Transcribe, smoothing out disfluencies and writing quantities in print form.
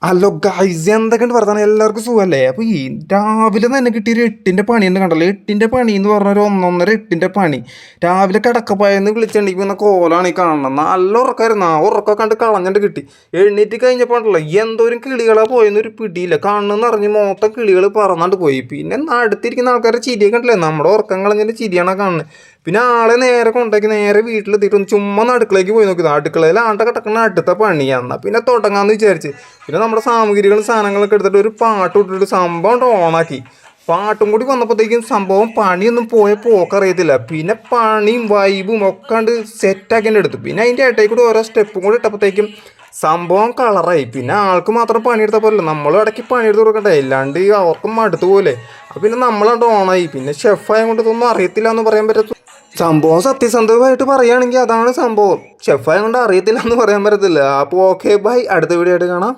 Hello guys, എന്തൊക്കെയുണ്ട് വർത്താനം? എല്ലാവർക്കും സുഖമല്ലേ? അപ്പോൾ ഈ രാവിലെ തന്നെ കിട്ടിയൊരു എട്ടിൻ്റെ പണി ഉണ്ട് കണ്ടല്ലോ. എട്ടിൻ്റെ പണി എന്ന് പറഞ്ഞാൽ ഒരു ഒന്നൊന്നര എട്ടിൻ്റെ പണി. രാവിലെ കിടക്കപ്പായെന്ന് വിളിച്ചിട്ടുണ്ടെങ്കിൽ പിന്നെ കോലാണ് ഈ കാണണം. നല്ല ഉറക്കമായിരുന്നു. ആ ഉറക്കം കണ്ട് കളഞ്ഞിട്ട് കിട്ടി. എഴുന്നേറ്റ് കഴിഞ്ഞപ്പോൾ ഉണ്ടല്ലോ എന്തോരം കിളികളാണ് പോയെന്നൊരു പിടിയില്ല. കണ്ണെന്ന് അറിഞ്ഞ് മൊത്തം കിളികൾ പറന്നാണ്ട് പോയി. പിന്നെ അടുത്തിരിക്കുന്ന ആൾക്കാരുടെ ചിരിയെ കണ്ടില്ലേ? നമ്മുടെ ഉറക്കം കളഞ്ഞതിൻ്റെ ചിരിയാണ് കാണുന്നത്. പിന്നെ ആളെ നേരെ കൊണ്ടാക്കി നേരെ വീട്ടിലെത്തിയിട്ട് ഒന്ന് ചുമ്മാ അടുക്കളയ്ക്ക് പോയി നോക്കിയത്. അടുക്കളയിൽ ആണ്ട കിടക്കുന്ന അടുത്ത പണിയാണ്. പിന്നെ തുടങ്ങാമെന്ന് വിചാരിച്ച് പിന്നെ നമ്മുടെ സാമഗ്രികളും സാധനങ്ങളൊക്കെ എടുത്തിട്ട് ഒരു പാട്ട് ഇട്ടിട്ട് സംഭവം ഓണാക്കി. പാട്ടും കൂടി വന്നപ്പോഴത്തേക്കും സംഭവം പണിയൊന്നും പോയ പോക്കറിയത്തില്ല. പിന്നെ പണിയും വൈബും ഒക്കെ കണ്ട് സെറ്റാക്കി എടുത്തു. പിന്നെ അതിൻ്റെ ഇടയിൽ കൂടി ഓരോ സ്റ്റെപ്പും കൂടി ഇട്ടപ്പോഴത്തേക്കും സംഭവം കളറായി. പിന്നെ ആൾക്ക് മാത്രം പണിയെടുത്ത പോലെ നമ്മളും ഇടയ്ക്ക് പണിയെടുത്ത് കൊടുക്കട്ടെ, ഇല്ലാണ്ട് അവർക്കും മടുത്തു പോലെ. അപ്പം പിന്നെ നമ്മളാണ്ട് ഓണായി. പിന്നെ ഷെഫായ കൊണ്ട് ഇതൊന്നും അറിയത്തില്ല എന്ന് പറയാൻ പറ്റത്തു. സംഭവം സത്യസന്ധമായിട്ട് പറയുകയാണെങ്കിൽ അതാണ് സംഭവം. ഷെഫായ കൊണ്ട് അറിയത്തില്ല എന്ന് പറയാൻ പറ്റത്തില്ല. അപ്പോൾ ഓക്കെ ബൈ, അടുത്ത വീഡിയോ ആയിട്ട് കാണാം.